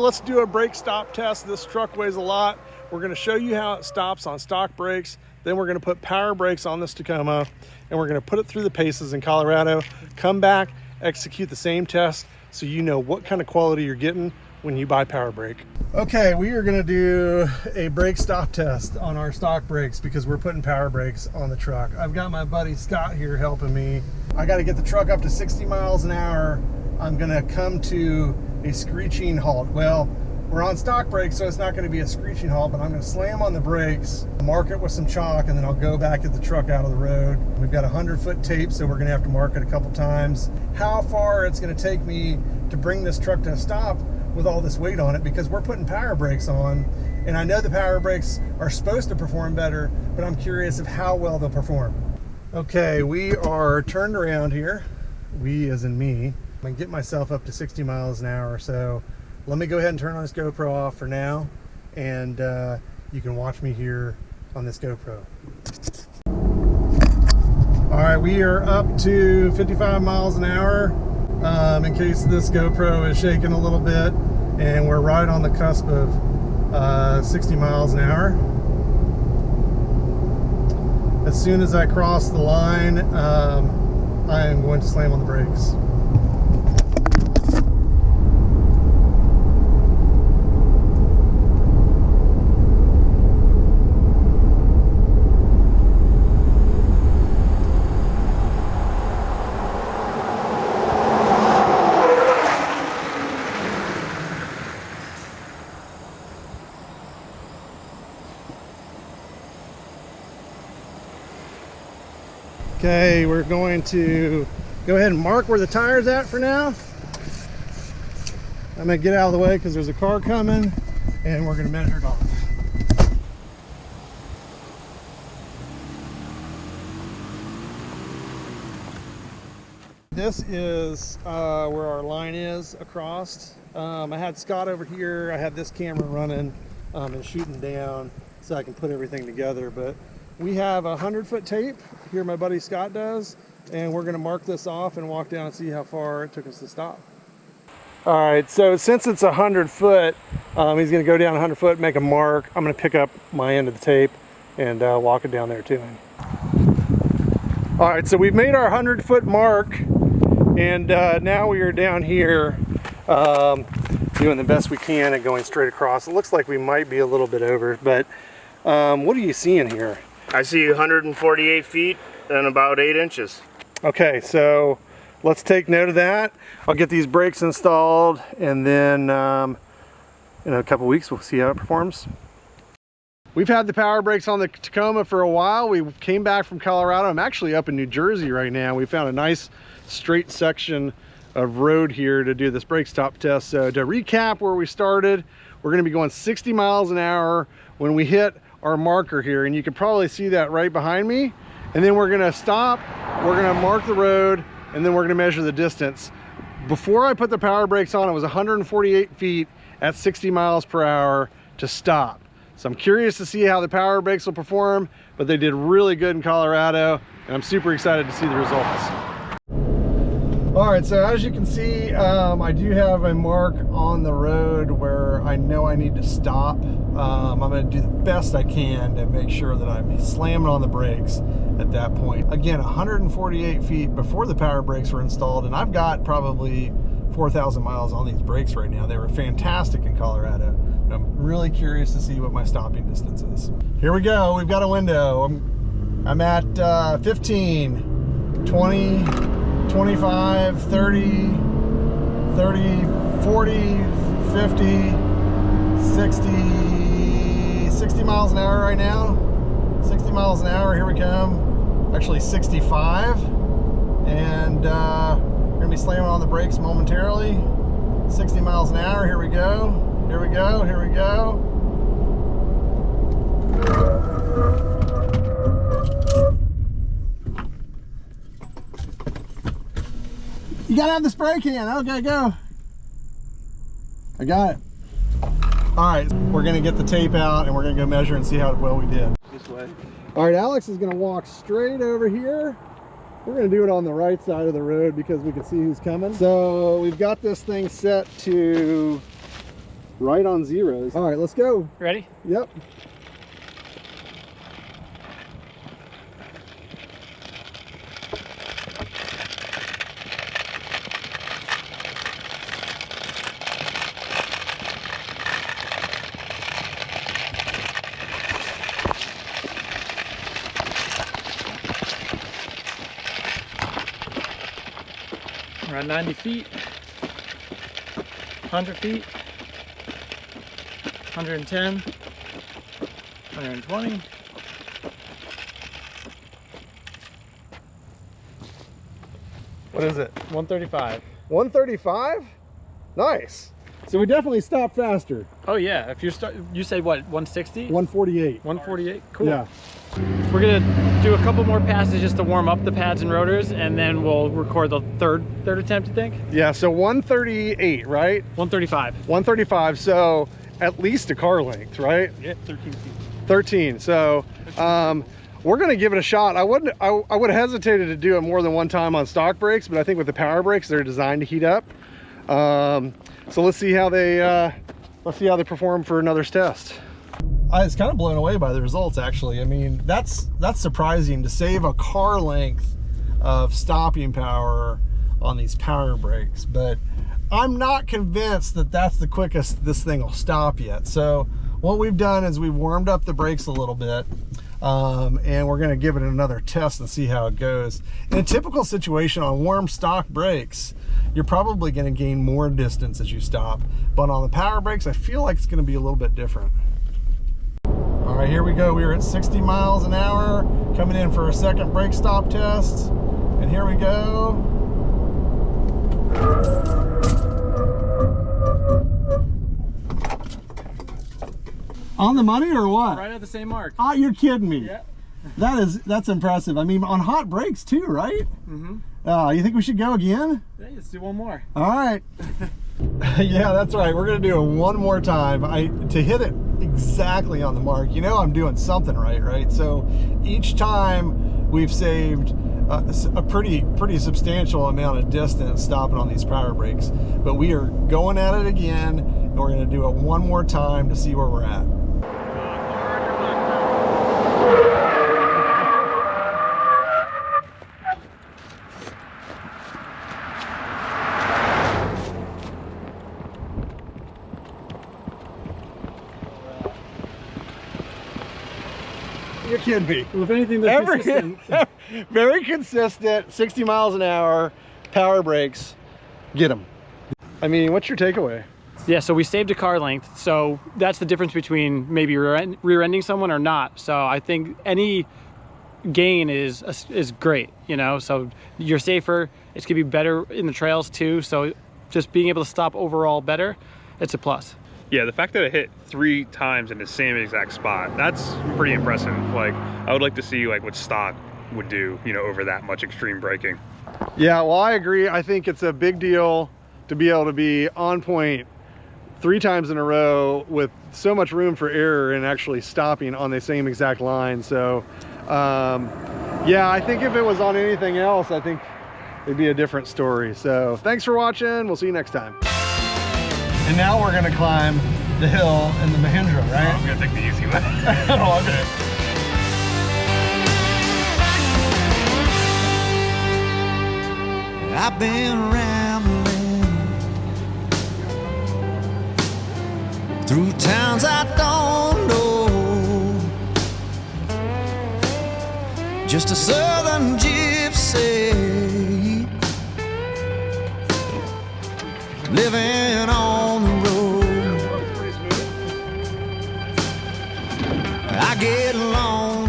Let's do a brake stop test. This truck weighs a lot. We're going to show you how it stops on stock brakes. Then we're going to put power brakes on this Tacoma, and we're going to put it through the paces in Colorado, come back, execute the same test so you know what kind of quality you're getting when you buy power brake. Okay, we are going to do a brake stop test on our stock brakes because we're putting power brakes on the truck. I've got my buddy Scott here helping me. I got to get the truck up to 60 miles an hour. I'm going to come to a screeching halt. Well, we're on stock brakes, so it's not going to be a screeching halt, but I'm going to slam on the brakes, mark it with some chalk, and then I'll go back, get the truck out of the road. We've got 100-foot tape, so we're going to have to mark it a couple times. How far it's going to take me to bring this truck to a stop with all this weight on it, because we're putting power brakes on, and I know the power brakes are supposed to perform better, but I'm curious of how well they'll perform. Okay, we are turned around here. We as in me. I can get myself up to 60 miles an hour, so let me go ahead and turn on this GoPro off for now, and you can watch me here on this GoPro. All right, we are up to 55 miles an hour, in case this GoPro is shaking a little bit, and we're right on the cusp of 60 miles an hour. As soon as I cross the line, I am going to slam on the brakes. Okay, we're going to go ahead and mark where the tire's at for now. I'm going to get out of the way because there's a car coming, and we're going to measure it off. This is where our line is across. I had Scott over here. I had this camera running and shooting down so I can put everything together, but we have 100-foot tape here, my buddy Scott does, and we're going to mark this off and walk down and see how far it took us to stop. All right, so since it's 100 foot, he's going to go down 100 foot, make a mark. I'm going to pick up my end of the tape and walk it down there to him. All right, so we've made our 100-foot mark, and now we are down here doing the best we can and going straight across. It looks like we might be a little bit over, but what are you seeing here? I see 148 feet and about 8 inches. Okay, so let's take note of that. I'll get these brakes installed, and then in a couple weeks we'll see how it performs. We've had the power brakes on the Tacoma for a while. We came back from Colorado. I'm actually up in New Jersey right now. We found a nice straight section of road here to do this brake stop test. So to recap where we started, we're going to be going 60 miles an hour when we hit our marker here, and you can probably see that right behind me. And then we're going to stop, we're going to mark the road, and then we're going to measure the distance. Before I put the power brakes on, it was 148 feet at 60 miles per hour to stop. So I'm curious to see how the power brakes will perform, but they did really good in Colorado, and I'm super excited to see the results. All right, so as you can see, I do have a mark on the road where I know I need to stop. I'm going to do the best I can to make sure that I'm slamming on the brakes at that point. Again, 148 feet before the power brakes were installed, and I've got probably 4,000 miles on these brakes right now. They were fantastic in Colorado. And I'm really curious to see what my stopping distance is. Here we go. We've got a window. I'm at 15, 20, 25, 30, 40, 50, 60 miles an hour right now. 60 miles an hour, here we come. Actually 65. And we're gonna be slamming on the brakes momentarily. 60 miles an hour, here we go. Here we go, here we go. You gotta have the spray can. Okay, go. I got it. All right, we're gonna get the tape out and we're gonna go measure and see how well we did. This way. All right, Alex is gonna walk straight over here. We're gonna do it on the right side of the road because we can see who's coming. So we've got this thing set to right on zeros. All right, let's go. Ready? Yep. Around 90 feet, 100 feet, 110, 120. What is it? 135. 135? Nice. So we definitely stopped faster. Oh yeah, if you start, you say what, 160? 148. 148, cool. Yeah. We're gonna do a couple more passes just to warm up the pads and rotors, and then we'll record the third attempt, you think? Yeah, so 138, right? 135. 135, so at least a car length, right? Yeah, 13 feet. 13, so we're gonna give it a shot. I would have hesitated to do it more than one time on stock brakes, but I think with the power brakes, they're designed to heat up. So let's see how they perform for another test. I was kind of blown away by the results, actually. I mean, that's surprising to save a car length of stopping power on these power brakes, but I'm not convinced that that's the quickest this thing will stop yet. So what we've done is we've warmed up the brakes a little bit, and we're going to give it another test and see how it goes. In a typical situation on warm stock brakes, you're probably going to gain more distance as you stop, but on the power brakes, I feel like it's going to be a little bit different. All right, here we go. We are at 60 miles an hour, coming in for a second brake stop test. And here we go. On the money or what? Right at the same mark. Oh, you're kidding me. Yeah. That's impressive. I mean, on hot brakes too, right? Mm-hmm. You think we should go again? Yeah, let's do one more. All right. Yeah, that's right. We're gonna do it one more time. To hit it exactly on the mark. You know, I'm doing something right? So each time we've saved a pretty substantial amount of distance stopping on these power brakes. But we are going at it again, and we're gonna do it one more time to see where we're at. You're kidding me. Well, if anything, they're consistent. Very consistent, 60 miles an hour, power brakes, get them. I mean, what's your takeaway? Yeah, so we saved a car length, so that's the difference between maybe rear-ending someone or not. So I think any gain is great, you know, so you're safer, it's gonna be better in the trails too, so just being able to stop overall better, it's a plus. Yeah, the fact that it hit 3 times in the same exact spot, that's pretty impressive. Like, I would like to see like what stock would do, you know, over that much extreme braking. Yeah, well, I agree. I think it's a big deal to be able to be on point 3 times in a row with so much room for error and actually stopping on the same exact line. So, yeah, I think if it was on anything else, I think it'd be a different story. So thanks for watching. We'll see you next time. And now we're gonna climb the hill in the Mahindra, right? I'm gonna take the easy way. Oh, okay. I've been rambling through towns I don't know, just a southern gypsy living on the road. I get along